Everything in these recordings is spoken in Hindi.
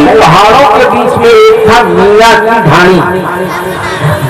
कई पहाड़ों के बीच में एक था मीरा की ढाणी,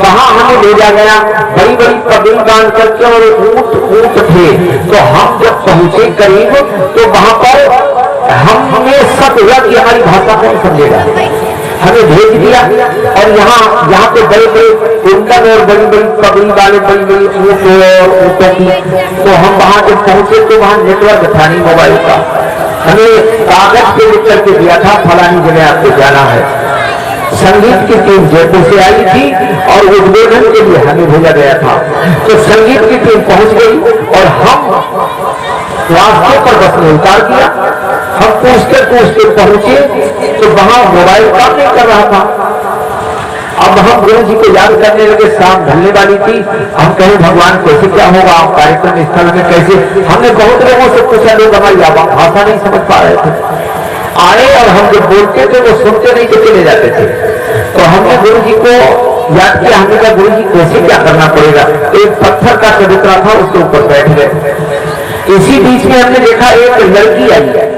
वहां हमें भेजा गया, बड़ी बड़ी पगड़ी बांध करके और ऊंट थे। तो हम जब पहुंचे करीब तो वहां पर हमें सब हुआ कि हमारी भाषा कौन समझेगा, हमें भेज दिया। और यहाँ पे बड़े बड़े कुंडल और बड़ी बड़ी पगड़ी वाले बड़ी बड़ी ऊँट और ऊँटों की, तो हम वहां जब पहुंचे तो वहां नेटवर्क था नहीं मोबाइल का। हमें कागज पे लिख करके दिया था फलानी जगह आपको जाना है। संगीत की टीम जयपुर से आई थी और उद्बोधन के लिए हमें भेजा गया था। तो संगीत की टीम पहुंच गई और हम रास्ते पर बस में उतार दिया। हम पूछते पूछते पहुंचे तो वहां मोबाइल काम नहीं कर रहा था। अब हम गुरु जी को याद करने लगे, शाम ढलने वाली थी। हम कहे भगवान कैसे क्या होगा कार्यक्रम स्थल में कैसे। हमने बहुत लोगों से पूछा, लोग हमारी भाषा नहीं समझ पा रहे थे। आए और हम जो बोलते थे वो सुनते नहीं तो चले जाते थे। तो हमने गुरु जी को याद किया। हमने कहा गुरु जी कैसे क्या करना पड़ेगा। एक पत्थर का चबूतरा था, उसके ऊपर बैठ गए। इसी बीच में हमने देखा एक लड़की आई,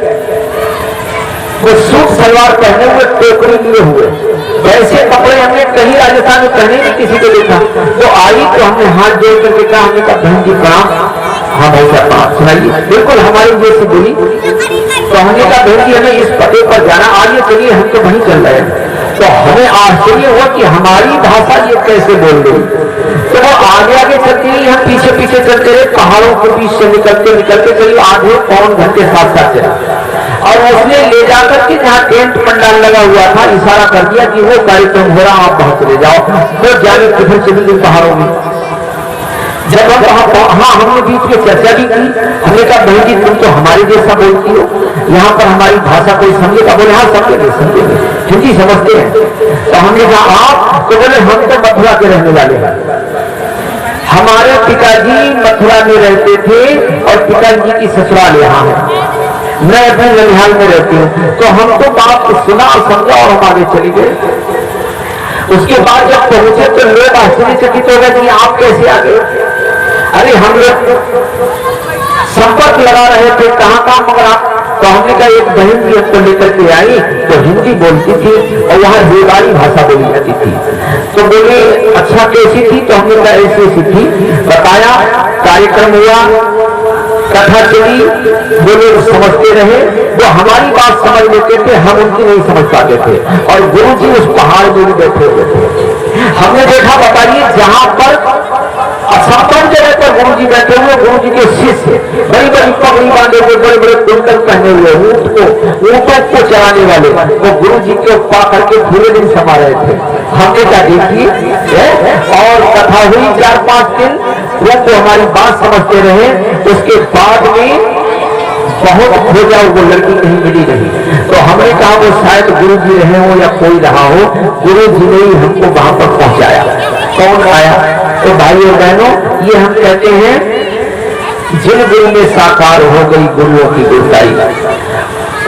वो सूट सलवार पहने हुए, टोकरी लिए हुए, वैसे कपड़े हमने कहीं राजस्थान में पहने नहीं किसी को देखा। तो आई तो हमने हाथ जोड़ करके कहा, हमने कहा बहन जी प्रणाम। हाँ भाई साहब प्रणाम, सुनाइए। बिल्कुल हमारी जैसी बोली। तो हमने कहा बहन जी हमें इस पते पर जाना, आइए चलिए हम तो वहीं चल रहे हैं। तो हमें आश्चर्य हुआ कि हमारी भाषा ये कैसे बोल रही। तो वो आगे आगे चलती रही, हम पीछे पीछे चलते रहे। पहाड़ों के बीच से निकलते निकलते करीब आधे पौन घंटे साथ साथ चला। और उसने ले जाकर के जहाँ टेंट पंडाल लगा हुआ था इशारा कर दिया कि वो कार्यक्रम हो रहा, आप वहां चले जाओ। तो जाने किधर चले गए पहाड़ों में। जब हम वहां हमने बीच में चर्चा भी की। हमने कहा बहन जी तुम तो हमारे जैसा बोलती हो, यहाँ पर हमारी भाषा कोई समझेगा। बोले हाँ समझेंगे समझेंगे, हिंदी समझते हैं। तो हमने कहा आप, तो बोले हम तो मथुरा के रहने वाले हैं, हमारे पिताजी मथुरा में रहते थे और पिताजी की ससुराल यहाँ है, मैं अपने ननिहाल में रहती हूँ। तो हमको बात सुना और समझा और हम आगे चली गए। उसके बाद जब पहुंचे तो लोग आश्चर्यचकित हो गए कि आप कैसे आ गए। अरे हम लोग संपर्क लगा रहे थे कहाँ मगर आप। तो हमने कहा एक बहन भी हमको लेकर के आई, तो हिंदी बोलती थी और वहाँ रेवाड़ी भाषा बोली जाती थी। तो बोले अच्छा कैसी थी। तो हमने कहा ऐसी ऐसी थी, बताया, कार्यक्रम हुआ, कथा चली, वो लोग समझते रहे। वो हमारी बात समझ लेते थे, हम उनकी नहीं समझ पाते थे। और गुरु जी उस पहाड़ में भी बैठे हुए थे। हमने देखा, बताइए जहां पर असंपन्न जगह पर गुरु जी बैठे हुए, गुरु जी के शिष्य बड़ी बड़ी पगड़ी बांधे हुए, बड़े बड़े कुंडल पहने हुए, ऊँटों को चलाने वाले, वो गुरु जी के पा करके पूरे दिन समा रहे थे। हमने क्या देखिए। और कथा हुई 4-5 दिन, वो तो हमारी बात समझते रहे। उसके बाद में बहुत खोजा, वो लड़की कहीं मिली नहीं। तो हमने कहा वो शायद गुरु जी रहे हो या कोई रहा हो, गुरु जी ने ही हमको वहां पर पहुंचाया। कौन आया। तो भाइयों बहनों, ये हम कहते हैं जिन गुरु में साकार हो गई गुरुओं की गुरुताई,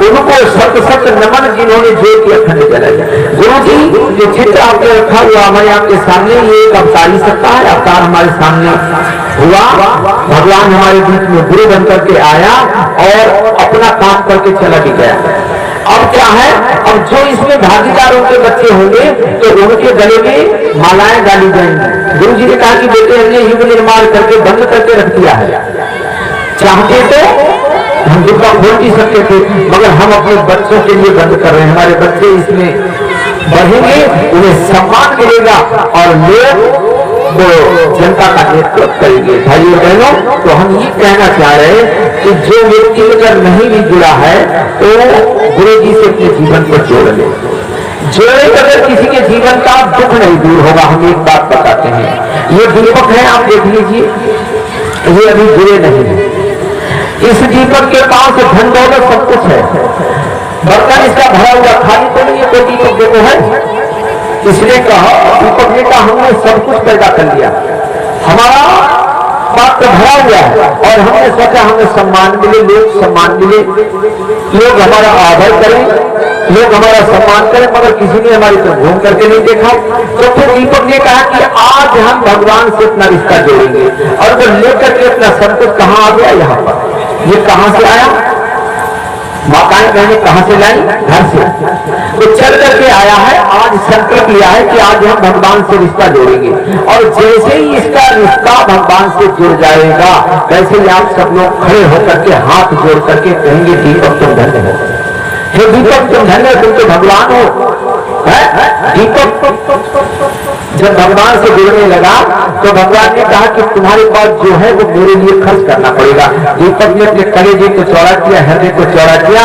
उनको सत सत नमन जिन्होंने जो की अखंड जलाया। गुरु जी जो चित्र आपने रखा हुआ हमारे आपके सामने, ये एक अवतारी सत्ता है। अवतार हमारे सामने हुआ, भगवान हमारे बीच में गुरु बन करके आया और अपना काम करके चला भी गया। अब क्या है, अब जो इसमें भागीदारों के बच्चे होंगे तो उनके गले में मालाएं डाली जाएंगी। गुरु जी ने कहा कि बेटे हमने युग निर्माण करके बंद करके रख दिया है, चाहते तो हम दुर्गा खोल भी सकते थे, मगर हम अपने बच्चों के लिए बंद कर रहे हैं। हमारे बच्चे इसमें बढ़ेंगे, उन्हें सम्मान मिलेगा और लोग वो जनता का नेतृत्व करेंगे। भाइयों बहनों, तो हम ये कहना चाह रहे हैं कि जो व्यक्ति अगर नहीं भी जुड़ा है तो गुरु जी से अपने जीवन को जोड़ ले। जोड़े अगर किसी के जीवन का दुख नहीं दूर होगा। हम एक बात बताते हैं, ये दीपक है, आप देख लीजिए, ये अभी जुड़े नहीं है। इस दीपक के पास धन दौलत सब कुछ है, बर्तन इसका भरा हुआ, खाली तो नहीं है। कोई दीपक देखो है, इसलिए कहा दीपक ने कहा हमने सब कुछ पैदा कर लिया, हमारा पात्र भरा हुआ है और हमने सोचा हमें सम्मान मिले, लोग सम्मान मिले, लोग हमारा आदर करें, लोग हमारा सम्मान करें, मगर किसी ने हमारी तरफ घूम करके नहीं देखा। तो फिर दीपक ने कहा कि आज हम भगवान से अपना रिश्ता जोड़ेंगे। और वो लेकर के अपना सब कुछ कहाँ आ गया, यहाँ पर। ये कहाँ से आया, माताएं बहनें कहाँ से लाई, घर से। वो चल करके आया है, आज संकल्प लिया है कि आज हम भगवान से रिश्ता जोड़ेंगे। और जैसे ही इसका रिश्ता भगवान से जुड़ जाएगा, वैसे ही आप सब लोग खड़े होकर के हाथ जोड़ करके कहेंगे दीपक तुम धन्य हो, हे दीपक तुम धन्य, तुम तो भगवान हो। दीपक जब भगवान से जुड़ने लगा तो भगवान ने कहा कि तुम्हारे पास जो है वो मेरे लिए खर्च करना पड़ेगा। दीपक ने अपने कलेजे को चौड़ा किया, हृदय को चौड़ा किया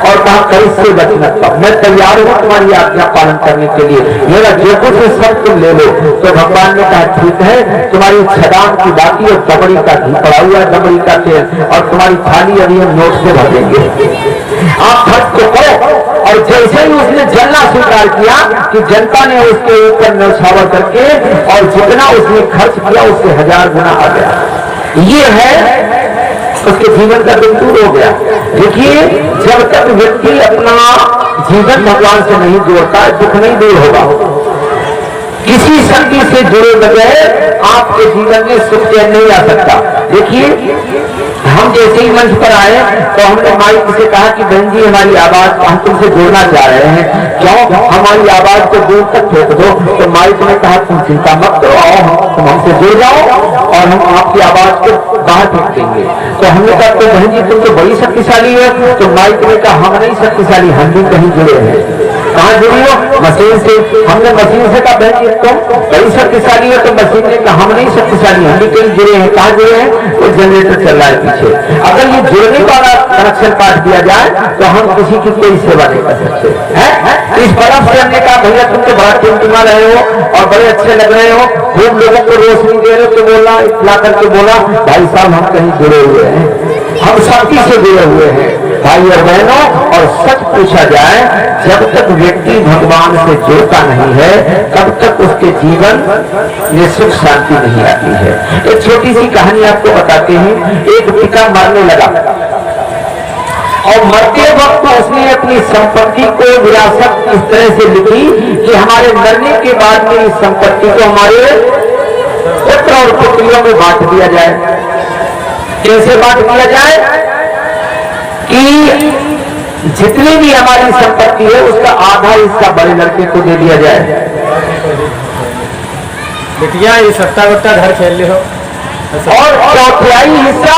और कहा कहीं से बचना, मैं तैयार हूं तुम्हारी आज्ञा पालन करने के लिए, मेरा जो कुछ है सब तुम ले लो। तो भगवान ने कहा ठीक है, तुम्हारी छदान की बाकी और दबड़ी का घी पड़ा हुआ है, दबड़ी का तेल, और तुम्हारी थाली अभी हम नोट से भर देंगे, आप खर्च तो करो। और जैसे ही उसने जलना स्वीकार किया कि जनता ने उसके ऊपर न्यौछावर करके और जितना उसने खर्च किया उससे 1000 गुना आ गया। ये है उसके जीवन का दुख दूर हो गया। देखिए, जब तक व्यक्ति अपना जीवन भगवान से नहीं जोड़ता, दुख नहीं दूर होगा। किसी शक्ति से जुड़े बगैर आपके जीवन में सुख चैन नहीं आ सकता। देखिए, हम जैसे ही मंच पर आए तो हमने माइक से कहा कि बहन जी हमारी आवाज हम तुमसे जोड़ना चाह रहे हैं, क्यों हमारी आवाज को दूर तक फेंक दो। तो माइक ने कहा तुम चिंता मत करो, आओ तुम हमसे जुड़ जाओ और हम आपकी आवाज को बाहर फेंक देंगे। तो हमने कहा तो बहन जी तुम तो बड़ी शक्तिशाली है। तो माइक ने कहा हम नहीं शक्तिशाली, हम भी कहीं जुड़े हैं। कहाँ जुड़ी हो? मशीन से। हमने मशीन से कहा बहन जी तुम बड़ी शक्तिशाली है। तो मशीन ने कहा हम नहीं शक्तिशाली, हम भी कहीं जुड़े हैं। कहाँ जुड़े हैं? तो जनरेटर चल रहा है पीछे। अगर ये जुड़ने वाला कनेक्शन काट दिया जाए तो हम किसी की कोई सेवा नहीं कर सकते हैं। इस बर्फ से हमने कहा भैया तुम तो बड़ा टिमटिमा रहे हो और बड़े अच्छे लग रहे हो, खूब लोगों को रोशनी दे रहे हो। तो बोला इतला करके बोला भाई साहब हम कहीं जुड़े हुए हैं, हम शक्ति से जुड़े हुए हैं भाई और बहनों। और सच पूछा जाए, जब तक व्यक्ति भगवान से जुड़ता नहीं है तब तक उसके जीवन में सुख शांति नहीं आती है। एक छोटी सी कहानी आपको बताते हैं। एक पिता मरने लगा और मरते वक्त उसने अपनी संपत्ति को विरासत इस तरह से लिखी कि हमारे मरने के बाद में इस संपत्ति को हमारे पुत्र और पुत्रियों में बांट दिया जाए। कैसे बांट दिया जाए कि जितनी भी हमारी संपत्ति है उसका आधा हिस्सा बड़े लड़के को दे दिया जाए। बिटिया ये सट्टा वट्टा घर खेल ले हो, और चौथाई हिस्सा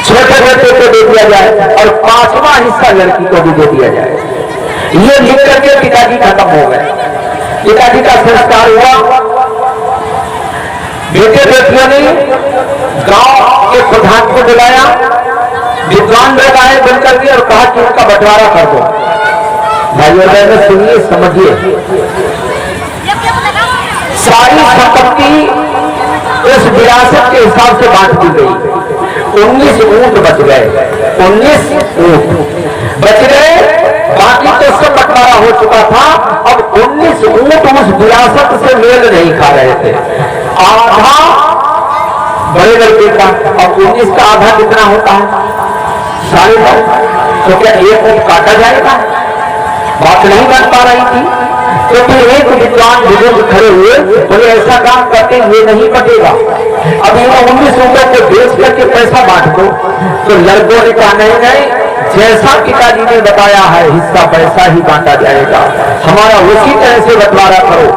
छोटे बेटे को दे दिया जाए और 5वां हिस्सा लड़की को भी दे दिया जाए। ये लिख करके पिताजी खत्म हो गए। पिताजी का संस्कार हुआ। बेटे बेटियों ने गांव के प्रधान को बुलाया, विद्वान लोग आए मिलकर के और कहा कि उसका बंटवारा कर दो। भाइयों बहनों सुनिए समझिए, सारी संपत्ति उस विरासत के हिसाब से बांट दी गई। 19 ऊंट बच गए, 19 ऊंट बच गए, बाकी तो सब बंटवारा हो चुका था। अब 19 ऊंट उस विरासत से मेल नहीं खा रहे थे। आधा बड़े लड़के का और 19 का आधा कितना होता है? 9.5। तो क्या एक ऊंट काटा जाएगा? बात नहीं बन पा रही थी। तो फिर एक विद्वान बुजुर्ग खड़े हुए, बोले ऐसा काम करते ये नहीं बटेगा, अब इन 19 ऊंटों को बेच करके पैसा बांट दो। तो लड़कों ने कहा नहीं नहीं, जैसा पिताजी ने बताया है हिस्सा पैसा ही बांटा जाएगा, हमारा उसी तरह से बंटवारा करो।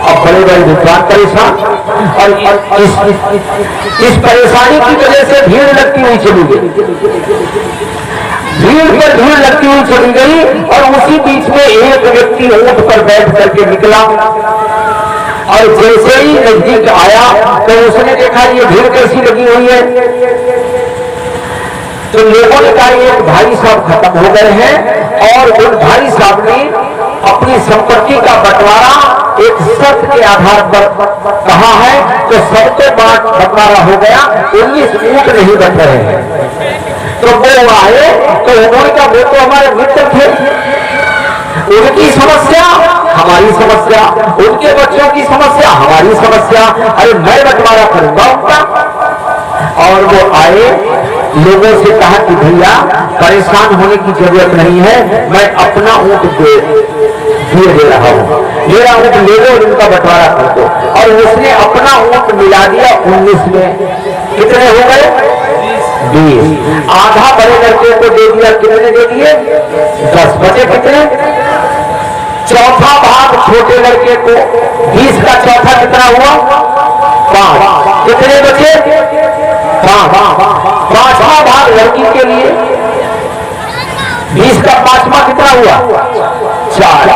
अब बड़े बड़े विद्वान परेशान, और इस परेशानी की वजह से भीड़ लगती हुई चली गई, भीड़ पर भीड़ लगती हुई चली गई। और उसी बीच में एक व्यक्ति ऊंट पर बैठ करके निकला और जैसे ही नजदीक आया तो उसने देखा ये भीड़ कैसी लगी हुई है। तो लोगों ने कहा एक भाई साहब खत्म हो गए हैं और उन भाई साहब ने अपनी संपत्ति का बंटवारा एक शर्त के आधार पर कहा है, तो सबके बंटवारा हो गया, 19 ऊंट नहीं बन रहे हैं। तो वो आए तो उन्होंने कहा वो तो हमारे मित्र थे, उनकी समस्या हमारी समस्या, उनके बच्चों की समस्या हमारी समस्या, अरे मैं बंटवारा करूंगा उनका। और वो आए, लोगों से कहा कि भैया परेशान होने की जरूरत नहीं है, मैं अपना ऊंट दे रहा हूं, मेरा ऊंट ले लो और उनका बंटवारा कर दो। और उसने अपना ऊंट मिला दिया 19 में। कितने हो गए? 20। आधा बड़े लड़के को दे दिया, कितने दे दिए? 10 बचे कितने? चौथा भाग छोटे लड़के को, 20 का चौथा कितना हुआ? 5। कितने बचे? 5। पांचवा भाग लड़की के लिए, 20 का पांचवा कितना हुआ? 4।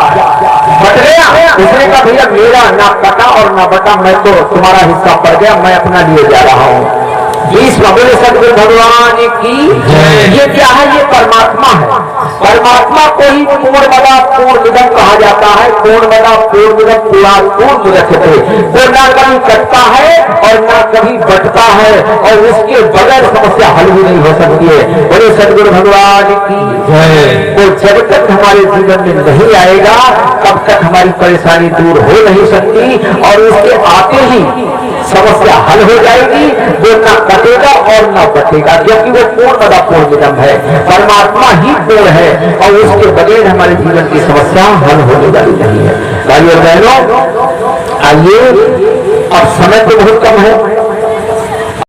बट गया। उसने कहा भैया मेरा ना कटा और ना बटा, मैं तो तुम्हारा हिस्सा पड़ गया, मैं अपना लिए जा रहा हूं। 20 बोले सदगुरु भगवान की। ये क्या है? ये परमात्मा है। परमात्मा को ही पूर्णमदा पूर्णमिदं कहा जाता है। पूर्णमदा पूर्णमिदं पूर्णात् पूर्णमुदच्यते। वो ना कभी कटता है और ना कभी बटता है, और उसके बगैर समस्या हल भी नहीं हो सकती है। बोले सदगुरु भगवान की। वो जब तक हमारे जीवन में नहीं आएगा तब तक हमारी परेशानी दूर हो नहीं सकती, और उसके आते ही समस्या हल हो जाएगी। वो ना कटेगा और ना बटेगा, क्योंकि वो पूर्णमदा पूर्णमिदं है। परमात्मा ही पूर्ण है, और उसके बगैर हमारे जीवन की समस्या हल होने वाली नहीं है। भाइयों और बहनों, आइए, अब समय तो बहुत